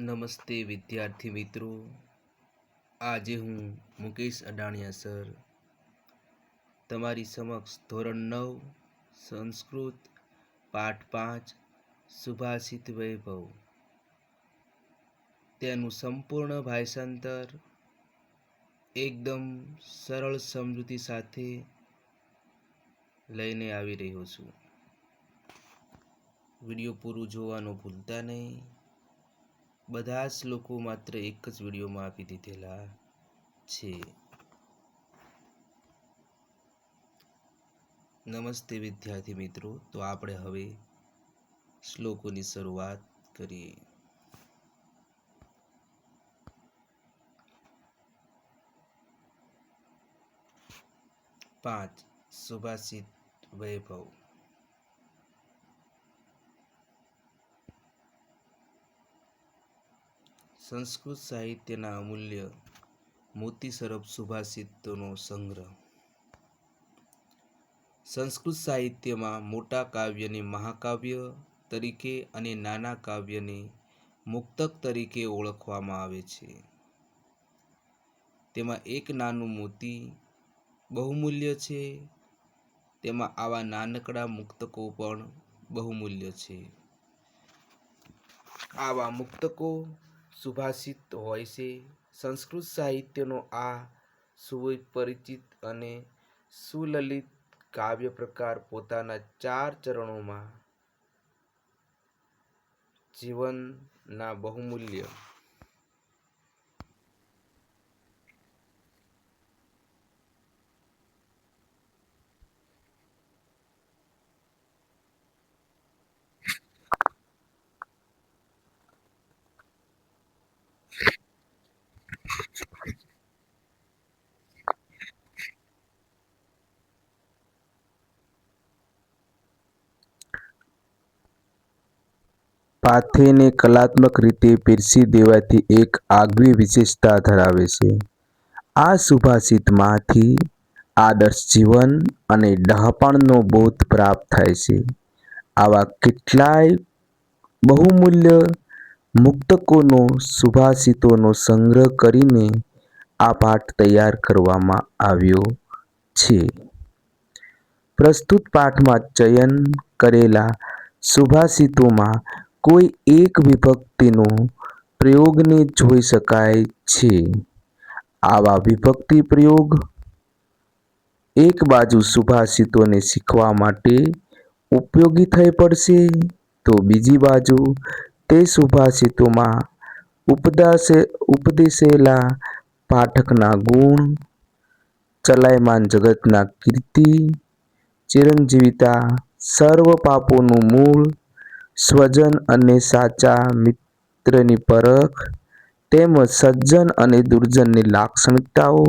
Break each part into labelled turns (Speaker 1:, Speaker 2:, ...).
Speaker 1: નમસ્તે વિદ્યાર્થી મિત્રો, આજે હું મુકેશ અડાણિયા સર તમારી સમક્ષ ધોરણ 9 સંસ્કૃત પાઠ 5 સુભાષિત વૈભવ તેનું સંપૂર્ણ ભાષાંતર એકદમ સરળ સમજૂતી સાથે લઈને આવી રહ્યો છું. વિડીયો પૂરું જોવાનું ભૂલતા નહીં. બધા જ લોકો માત્ર એક જ વિડીયોમાં આપી દીધેલા છે. નમસ્તે વિદ્યાર્થી મિત્રો, તો આપણે હવે શ્લોકોની શરૂઆત કરીએ. પાંચ સુભાષિત વૈભવ. સંસ્કૃત સાહિત્યના અમૂલ્ય મોતી સ્વરૂપ સુભાષિતોનો સંગ્રહ. સંસ્કૃત સાહિત્યમાં મોટા કાવ્યને મહાકાવ્ય તરીકે અને નાના કાવ્યને મુક્તક તરીકે ઓળખવામાં આવે છે. તેમાં એક નાનું મોતી બહુમૂલ્ય છે. તેમાં આવા નાનકડા મુક્તકો પણ બહુમૂલ્ય છે. આવા મુક્તકો સુભાષિત હોય છે. સંસ્કૃત સાહિત્યનો આ સુપરિચિત અને સુલલિત કાવ્ય પ્રકાર પોતાના 4 ચરણોમાં જીવનના બહુમૂલ્ય
Speaker 2: પાથેને કલાત્મક રીતે પીરસી દેવાથી એક આગવી વિશેષતા ધરાવે છે. આ સુભાષિતમાંથી આદર્શ જીવન અને ડહાપણનો બોધ પ્રાપ્ત થાય છે. આવા કેટલાય બહુમૂલ્ય મુક્તકોનો સુભાષિતોનો સંગ્રહ કરીને આ પાઠ તૈયાર કરવામાં આવ્યો છે. પ્રસ્તુત પાઠમાં ચયન કરેલા સુભાષિતોમાં કોઈ એક વિભક્તિનો પ્રયોગને જોઈ શકાય છે. આવા વિભક્તિ પ્રયોગ એક બાજુ સુભાષિતોને શીખવા માટે ઉપયોગી થઈ પડશે, તો બીજી બાજુ તે સુભાષિતોમાં ઉપદેશેલા પાઠકના ગુણ, ચલાયમાન જગતના કીર્તિ, ચિરંજીવિતા, સર્વ પાપોનું મૂળ, સ્વજન અને સાચા મિત્રની પરખ, તેમજ સજ્જન અને દુર્જનની લાક્ષણિકતાઓ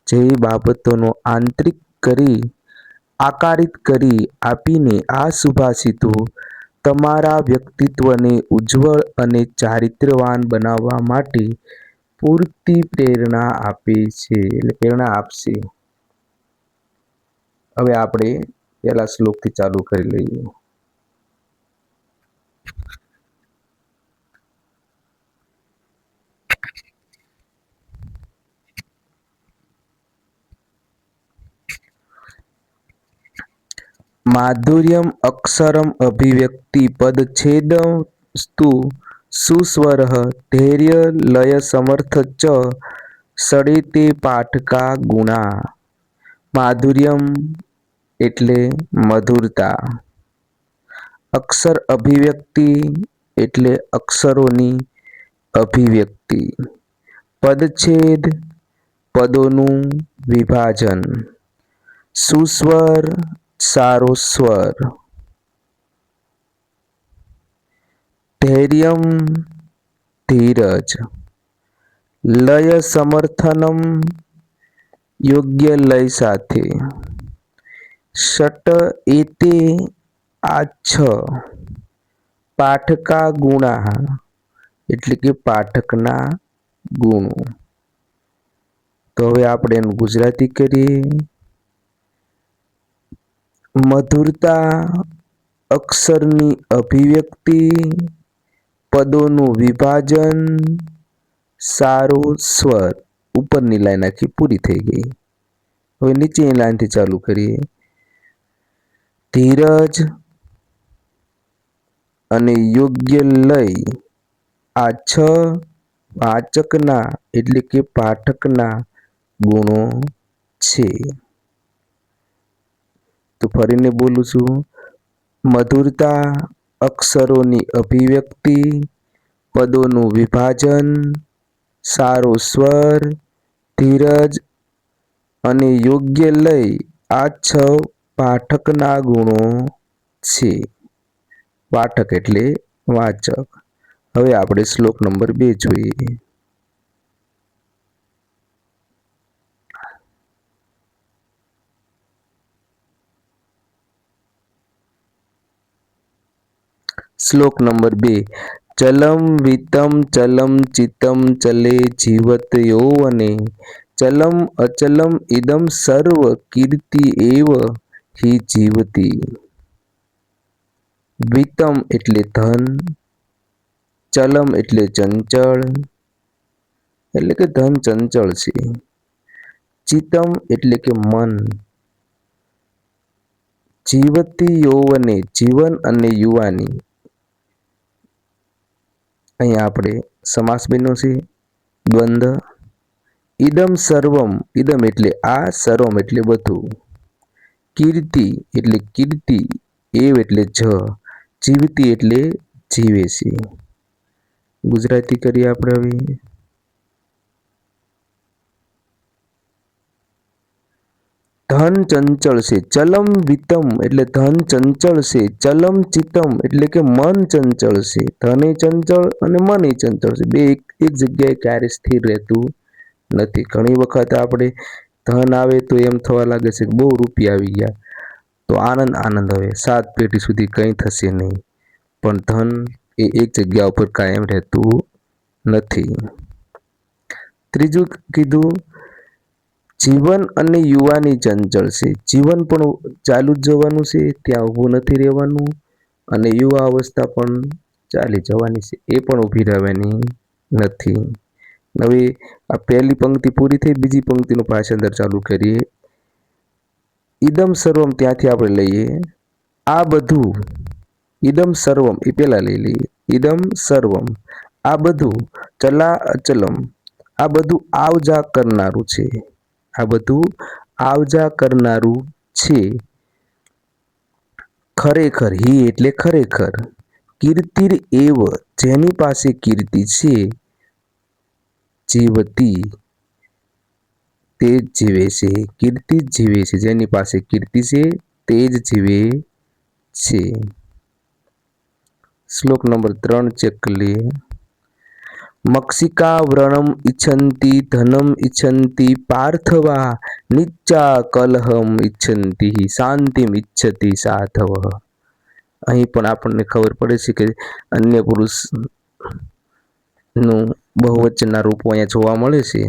Speaker 2: જેવી બાબતોનો આકારિત કરી આપીને આ સુભાષિતો તમારા વ્યક્તિત્વને ઉજ્જવળ અને ચારિત્ર્યવાન બનાવવા માટે પૂરતી પ્રેરણા આપશે. હવે આપણે પહેલા શ્લોકથી ચાલુ કરી લઈએ. માધુર્યમ અક્ષરમ અભિવ્યક્તિ પદચ્છેદસ્તુ સુસ્વરઃ ધૈર્ય લય સમર્થ ચ ષડેતે પાઠકા ગુણા. માધુર્યમ એટલે મધુરતા. અક્ષર અભિવ્યક્તિ એટલે અક્ષરોની અભિવ્યક્તિ. પદચ્છેદ પદોનું વિભાજન. સુસ્વર સારો સ્વર. ધૈર્યમ ધીરજ. લય સમર્થનમ યોગ્ય લય સાથે. ષટ એતે આ 6 પાઠકા ગુણા એટલે કે પાઠકના ગુણો. તો હવે આપણે એનું ગુજરાતી કરીએ. મધુરતા અક્ષરની અભિવ્યક્તિ, પદોનું વિભાજન સારો સ્વર. ઉપરની લાઈન આખી પૂરી થઈ ગઈ. હવે નીચેની લાઈનથી ચાલુ કરીએ. ધીરજ અને યોગ્ય લય આ 6 વાચકના એટલે કે પાઠકના ગુણો છે. તો ફરીને બોલું છું. મધુરતા, અક્ષરોની અભિવ્યક્તિ, પદોનું વિભાજન, સારો સ્વર, ધીરજ અને યોગ્ય લય આ 6 પાઠકના ગુણો છે. પાઠક એટલે વાચક. હવે આપણે શ્લોક નંબર 2 જોઈએ. શ્લોક નંબર 2. ચલમ વિત્તમ ચલમ ચિત્તમ ચલે જીવત યૌવને ચલમ અચલમ ઇદમ સર્વ કીર્તિ એવ હિ જીવતી. વિત્તમ એટલે ધન, ચલમ એટલે ચંચળ એટલે કે ધન ચંચળ છે. ચિત્તમ એટલે કે મન, જીવતી યૌવને જીવન અને યુવાની. અહીંયા આપણે સમાસ બન્યો છે દ્વંદ્વ. ઇદમ સર્વમ, ઇદમ એટલે આ, સર્વમ એટલે બધું. કીર્તિ એટલે કીર્તિ, એવ એટલે જ, જીવતી એટલે જીવે છે. ગુજરાતી કરીએ આપણે હવે. ધન ચંચળ છે. ચલમ વિત્તમ એટલે ધન ચંચળ છે. ચલમ ચિત્તમ એટલે કે મન ચંચળ છે. ધન એ ચંચળ અને મન એ ચંચળ છે. બે એક જગ્યાએ ક્યારે સ્થિર રહેતું નથી. ઘણી વખત આપણે ધન આવે તો એમ થવા લાગે છે કે બહુ રૂપિયા આવી ગયા તો આનંદ આનંદ હવે 7 પેઢી સુધી કંઈ થશે નહીં. પણ ધન એ એક જગ્યા ઉપર કાયમ રહેતું નથી. ત્રીજું કીધું જીવન અને યુવાની ચંચળ છે. જીવન પણ ચાલુ જ જવાનું છે, ત્યાં ઊભું નથી રહેવાનું. અને યુવા અવસ્થા પણ ચાલી જવાની છે, એ પણ ઊભી રહેવાની નથી. હવે આ પહેલી પંક્તિ પૂરી થઈ, બીજી પંક્તિનું ભાષાંતર ચાલુ કરીએ. ઇદમ સર્વમ ત્યાંથી આપણે લઈએ. આ બધું, ઇદમ સર્વમ એ પહેલા લઈ લઈએ. ઇદમ સર્વમ આ બધું, ચલા અચલમ આ બધું આવજા કરનારું છે. આ બધું આવજા કરનારું છે. ખરેખર, હિ એટલે ખરેખર, કીર્તિર એવ જેની પાસે કીર્તિ છે, જીવતી તે જ જીવે છે. કીર્તિ જ જીવે છે. જેની પાસે કીર્તિ છે તે જ જીવે છે. શ્લોક નંબર 3 ચેક કરી લઈએ. મક્ષિકા વ્રણમ ઇચ્છન્તિ ધનમ ઇચ્છન્તિ પાર્થવા નિચ્ચા કલહમ ઇચ્છન્તિ શાંતિમ ઇચ્છતિ સાધવ. અહીં પણ આપણને ખબર પડે છે કે અન્ય પુરુષનું બહુવચનના રૂપો અહીંયા જોવા મળે છે.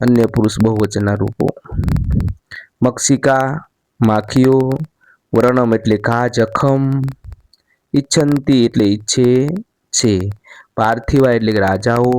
Speaker 2: અન્ય પુરુષ બહુવચનના રૂપો. મક્ષિકા માખીઓ, વ્રણમ એટલે ઘા જખમ, ઇચ્છન્તિ એટલે ઈચ્છે છે, પાર્થિવા એટલે રાજાઓ,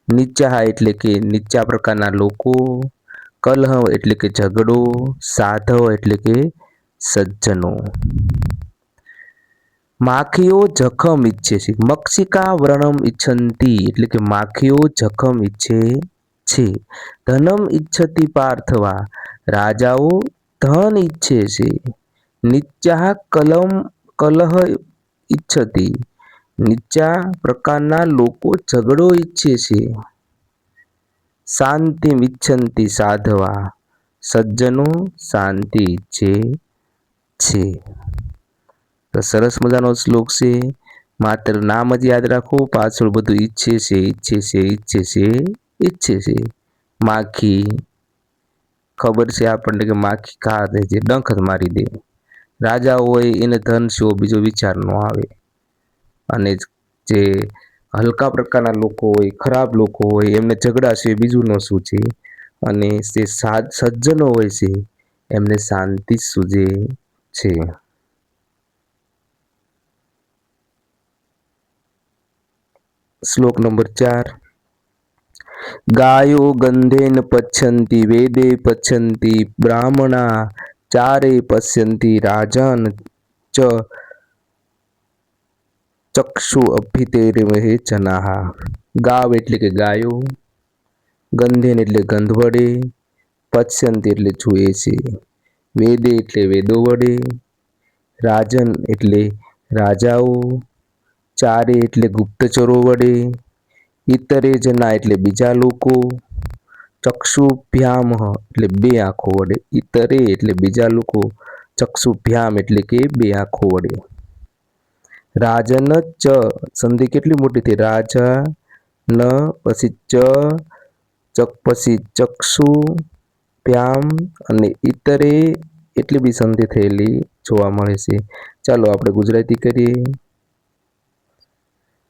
Speaker 2: નીચા એટલે કે નીચા પ્રકારના લોકો, કલહ એટલે કે ઝઘડો, સાધવ એટલે કે સજ્જનો. માખીઓ જખમ ઈચ્છે છે. મક્ષિકા વ્રણમ ઇચ્છન્તિ એટલે કે માખીઓ જખમ ઈચ્છે છે. ધનમ ઇચ્છતિ પાર્થવા રાજાઓ ધન ઈચ્છે છે. નીચા કલહ ઇચ્છતિ નીચા પ્રકારના લોકો ઝઘડો ઈચ્છે છે. શાંતિમ ઇચ્છન્તિ સાધવા સજ્જનો શાંતિ ઈચ્છે છે. તો સરસ મજાનો શ્લોક છે. માત્ર નામ જ યાદ રાખો, પાછળ બધું ઈચ્છે છે, ઈચ્છે છે, ઈચ્છે છે, ઈચ્છે છે. માખી ખબર છે આપણને કે માખી ઘા દે છે, ડંખ જ મારી દે. રાજા હોય એને ધન સિવાય બીજો વિચાર ન આવે. અને જે હલકા પ્રકારના લોકો હોય, ખરાબ લોકો હોય, એમને ઝઘડા સિવાય બીજું ન સૂચે. અને જે સજ્જનો હોય છે એમને શાંતિ સૂજે છે. શ્લોક નંબર 4. ગાયો ગંધેન પચ્છન્તિ વેદે પચ્છન્તિ બ્રાહ્મણા ચારે પશ્યન્તિ રાજન ચ ચક્ષુ અભિતેર્મહે જનાહ. ગાવ એટલે કે ગાયો, ગંધેન એટલે ગંધ વડે, પચ્છન્તિ એટલે જુએ છે, વેદે એટલે વેદો વડે, રાજન એટલે રાજાઓ, ચારે એટલે ગુપ્તચરો વડે, ઇતરે જના એટલે બીજા લોકો, ચક્ષુભ્યામ એટલે બે આંખો વડે, ઇતરે એટલે બીજા લોકો, ચક્ષુભ્યામ એટલે કે બે આંખો વડે. રાજન ચ સંધિ કેટલી મોટી થઈ? રાજા ન પછી પછી ચક્ષુ ભ્યામ અને ઇતરે એટલી બી સંધિ થયેલી જોવા મળે છે. ચાલો આપણે ગુજરાતી કરીએ.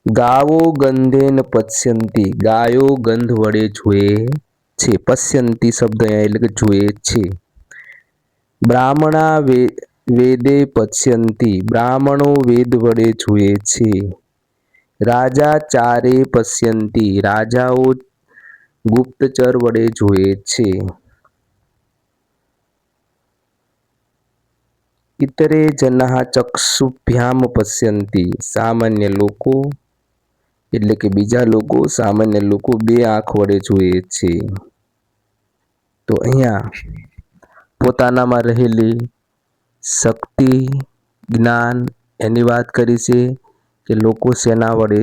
Speaker 2: ગાવો ગંધેન પશ્યન્તિ, ગાયો ગંધ વડે જુએ છે. પશ્યન્તિ શબ્દ એટલે કે જુએ છે. બ્રાહ્મણા વેદે પશ્યન્તિ, બ્રાહ્મણો વેદ વડે જુએ છે. રાજા ચારે પશ્યન્તિ, રાજાઓ ગુપ્તચર વડે જુએ છે. ઇતરે જનાહ ચક્ષુભ્યામ પશ્યન્તિ, સામાન્ય લોકો એટલે કે બીજા લોકો, સામાન્ય લોકો બે આંખ વડે જુએ છે. તો અહીંયા પોતાનામાં રહેલી શક્તિ, જ્ઞાન એની વાત કરી છે કે લોકો શેના વડે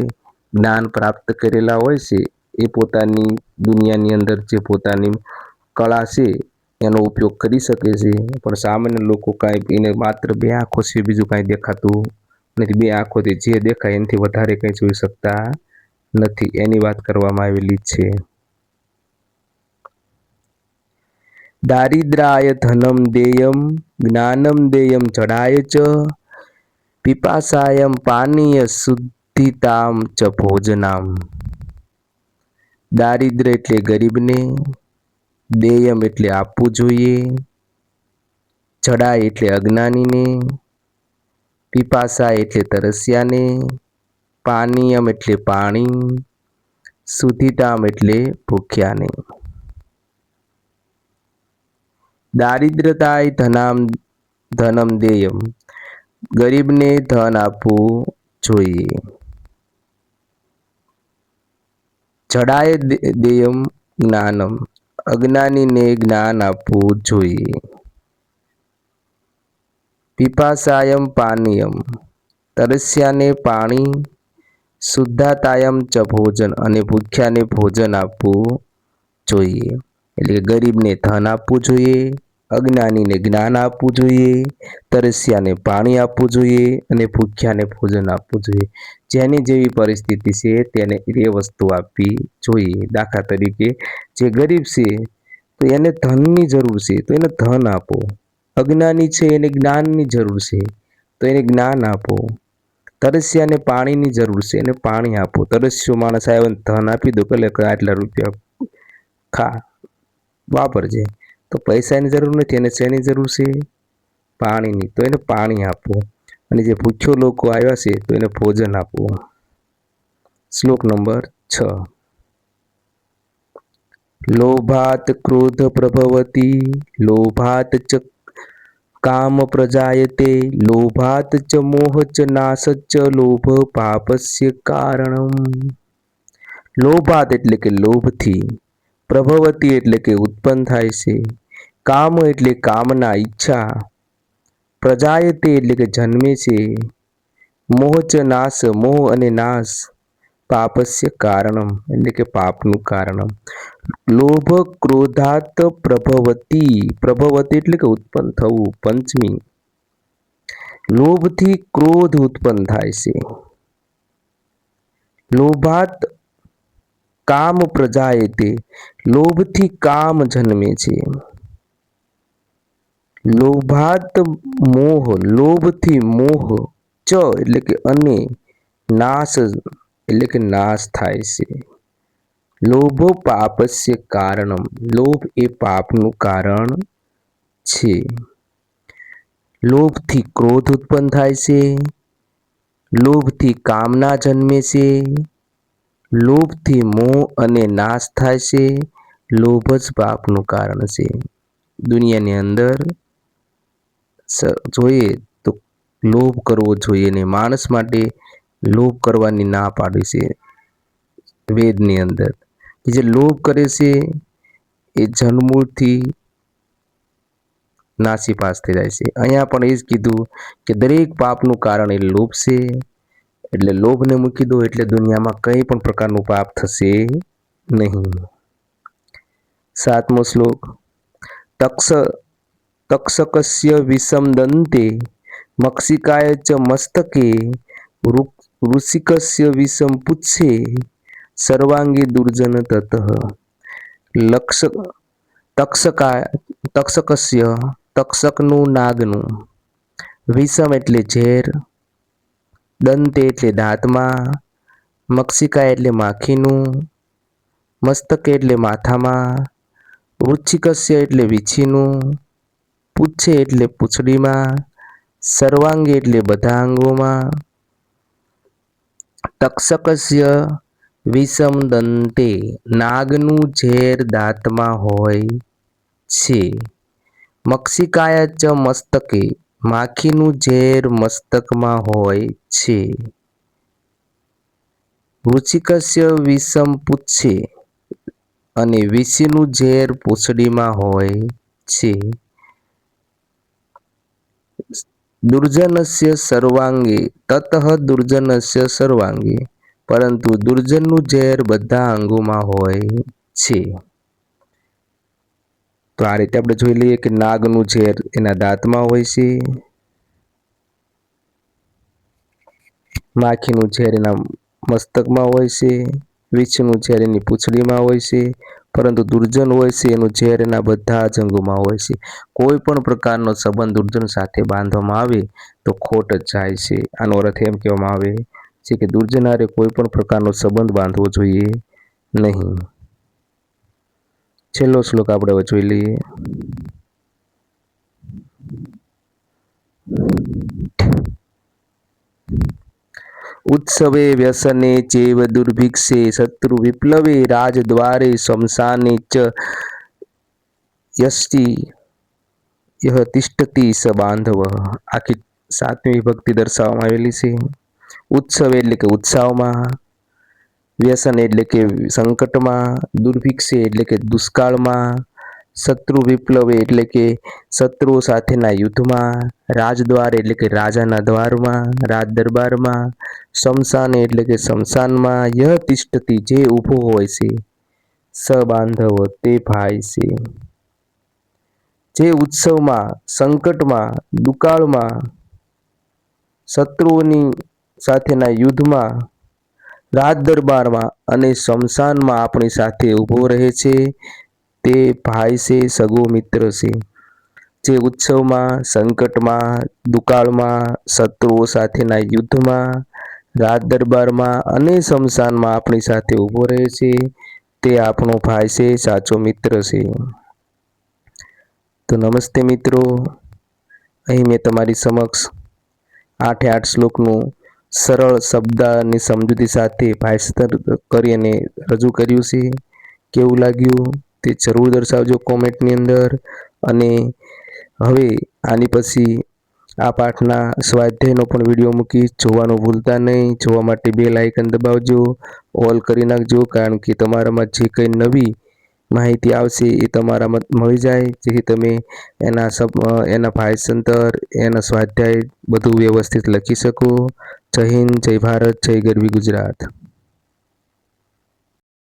Speaker 2: જ્ઞાન પ્રાપ્ત કરેલા હોય છે એ પોતાની દુનિયાની અંદર જે પોતાની કળા છે એનો ઉપયોગ કરી શકે છે. પણ સામાન્ય લોકો કાંઈ એને માત્ર બે આંખો છે, બીજું કાંઈ દેખાતું નથી. બે આંખોથી જે દેખાય એનાથી વધારે કંઈ જોઈ શકતા નથી, એની વાત કરવામાં આવેલી છે. દારિદ્રાય ધનમ દેયમ જ્ઞાનમ દેયમ જડાય ચ પિપાસાયમ પાનીય શુદ્ધિતામ ચ ભોજનામ. દારિદ્ર એટલે ગરીબને, દેયમ એટલે આપવું જોઈએ, જડાય એટલે અજ્ઞાનીને, પિપાસા એટલે તરસ્યાને, પાનીયમ એટલે પાણી, શુદ્ધિતામ એટલે ભૂખ્યાને. દારિદ્રતાય ધનમ દેયમ, ગરીબને ધન આપવું જોઈએ. જડાય દેયમ જ્ઞાનમ, અજ્ઞાનીને જ્ઞાન આપવું જોઈએ. પિપાસાયમ પાનીયમ, તરસ્યાને પાણી, શુદ્ધાતાયમ ચ ભોજન, અને ભૂખ્યાને ભોજન આપવું જોઈએ. એટલે ગરીબને ધન આપવું જોઈએ, અજ્ઞાનીને જ્ઞાન આપવું જોઈએ, તરસ્યાને પાણી આપવું જોઈએ અને ભૂખ્યાને ભોજન આપવું જોઈએ. જેની જેવી પરિસ્થિતિ છે તેને એ વસ્તુ આપવી જોઈએ. દાખલા તરીકે જે ગરીબ છે તો એને ધનની જરૂર છે તો એને ધન આપો. અજ્ઞાની છે એને જ્ઞાનની જરૂર છે તો એને જ્ઞાન આપો. તરસ્યાને પાણીની જરૂર છે એને પાણી આપો. તરસ્યો માણસ આવ્યો ને ધન આપી દો કે આટલા રૂપિયા ખા વાપરજે, તો પૈસાની જરૂર નથી, એને શેની જરૂર છે? પાણીની, તો એને પાણી આપો. અને જે ભૂખ્યો લોકો આવ્યા છે તો એને ભોજન આપો. શ્લોક નંબર 6. લોભાત ક્રોધ પ્રભવતી, લોભાત ચ કામ પ્રજાયતે, લોભાત ચ મોહ ચ નાશ ચ લોભ પાપસ્ય કારણમ. લોભાત એટલે કે લોભથી, પ્રભવતી એટલે કે ઉત્પન્ન થાય છે, કામ એટલે કામના ઈચ્છા, પ્રજાયતે એટલે કે જન્મે છે, મોહ ચ નાશ મોહ અને નાશ, પાપસ્ય કારણમ એટલે કે પાપનું કારણમ. લોભ ક્રોધાત પ્રભવતી, પ્રભવતી એટલે કે ઉત્પન્ન થવું, પંચમી. લોભથી ક્રોધ ઉત્પન્ન થાય છે. લોભાત કામ પ્રજાયતે, લોભથી કામ જન્મે છે. લોભાત મોહ, લોભથી મોહ, ચ એટલે કે અને, નાશ એટલે કે નાશ થાય છે. લોભ પાપસ્ય કારણમ, લોભ એ પાપનું કારણ છે. લોભથી ક્રોધ ઉત્પન્ન થાય છે, લોભથી કામના જન્મે છે, લોભથી મોહ અને નાશ થાય છે. લોભ જ પાપનું કારણ છે. દુનિયાની અંદર જોઈએ તો લોભ કરવો જોઈએ ને માણસ માટે લોભ કરવાની ના પાડી છે વેદની અંદર. જે લોભ કરે છે એ જન્મૂળથી નાસીપાસ થઈ જાય છે. અહીંયા પણ એ જ કીધું કે દરેક પાપનું કારણ એ લોભ છે. એટલે લોભને મૂકી દો એટલે દુનિયામાં કંઈ પણ પ્રકારનું પાપ થશે નહીં. 7મો શ્લોક. તક્ષકસ્ય વિષમ દંતે મક્ષિકાય ચ મસ્તકે વૃશ્ચિકસ્ય વિષમ પુચ્છે સર્વાંગી દુર્જન તતઃ. તક્ષકસ્ય તક્ષકનું નાગનું, વિષમ એટલે ઝેર, દંતે એટલે દાંતમાં, મક્ષિકા એટલે માખીનું, મસ્તકે એટલે માથામાં, વૃશ્ચિકસ્ય એટલે વીછીનું, પુચ્છે એટલે પૂંછડીમાં, સર્વાંગે એટલે બધા અંગોમાં. તક્ષકસ્ય વિષમ દંતે, નાગનું ઝેર દાંતમાં હોય છે. મક્ષિકાય ચ મસ્તકે, માખીનું ઝેર મસ્તકમાં હોય છે. વૃશ્ચિકસ્ય વિષમ પુચ્છે, અને વીછીનું ઝેર પૂંછડીમાં હોય છે. દુર્જનસ્ય સર્વાંગે તતઃ દુર્જનસ્ય સર્વાંગે, પરંતુ દુર્જનનું ઝેર બધા અંગોમાં હોય છે. તો આ રીતે આપણે જોઈ લઈએ કે નાગનું ઝેર એના દાંતમાં હોય છે, માખીનું ઝેર એના મસ્તકમાં હોય છે, વીછનું ઝેર એની પૂંછડીમાં હોય છે, પરંતુ દુર્જન હોય છે એનું ઝેર એના બધા જ અંગોમાં હોય છે. કોઈ પણ પ્રકારનો સંબંધ દુર્જન સાથે બાંધવામાં આવે તો ખોટ જ જાય છે. આનો અર્થ એમ કહેવામાં આવે છે કે દુર્જન હારે કોઈ પણ પ્રકારનો સંબંધ બાંધવો જોઈએ નહીં. છેલ્લો શ્લોક આપણે હવે જોઈ લઈએ. ઉત્સવે વ્યસને ચેવ દુર્ભિક્ષે શત્રુ વિપ્લવે રાજદ્વારે શમશાને ચ યહ તિષ્ઠતિ સ બાંધવ. આખી 7મી વિભક્તિ દર્શાવવામાં આવેલી છે. ઉત્સવ એટલે કે ઉત્સાહમાં, વ્યસન એટલે કે સંકટમાં, દુર્ભિક્ષે એટલે કે દુષ્કાળમાં, શત્રુ વિપ્લવે એટલે કે શત્રુઓ સાથેના યુદ્ધમાં, રાજદ્વારે એટલે કે રાજાના દ્વારમાં, રાજ દરબારમાં, શમશાને એટલે કે શમશાનમાં, યહ તિષ્ઠતિ જે ઊભો હોય છે, સ બાંધવ તે ભાઈ છે. જે ઉત્સવમાં, સંકટમાં, દુકાળમાં, શત્રુઓની સાથેના યુદ્ધમાં, રાજ દરબારમાં અને શમશાનમાં આપણી સાથે ઊભો રહે છે તે ભાઈ છે, સગો મિત્ર છે. જે ઉત્સવમાં, સંકટમાં, દુકાળમાં, શત્રુઓ સાથેના યુદ્ધમાં, રાજ દરબારમાં અને શમશાનમાં આપણી સાથે ઊભો રહે છે તે આપણો ભાઈ છે, સાચો મિત્ર છે. તો નમસ્તે મિત્રો, અહીં મેં તમારી સમક્ષ 8 શ્લોકનું સરળ શબ્દની સમજૂતી સાથે ભાષાંતર કરી અને રજૂ કર્યું છે. કેવું લાગ્યું તે જરૂર દર્શાવજો કોમેન્ટની અંદર. અને હવે આની પછી આ પાઠના સ્વાધ્યાયનો પણ વિડીયો મૂકી, જોવાનું ભૂલતા નહીં. જોવા માટે બેલ આઇકન દબાવજો, ઓલ કરી નાખજો, કારણ કે તમારામાં જે કંઈ નવી માહિતી આવશે એ તમારામાં મળી જાય, જેથી તમે એના ભાષાંતર, એના સ્વાધ્યાય બધું વ્યવસ્થિત લખી શકો. જય હિન્દ, જય ભારત, જય ગરવી ગુજરાત.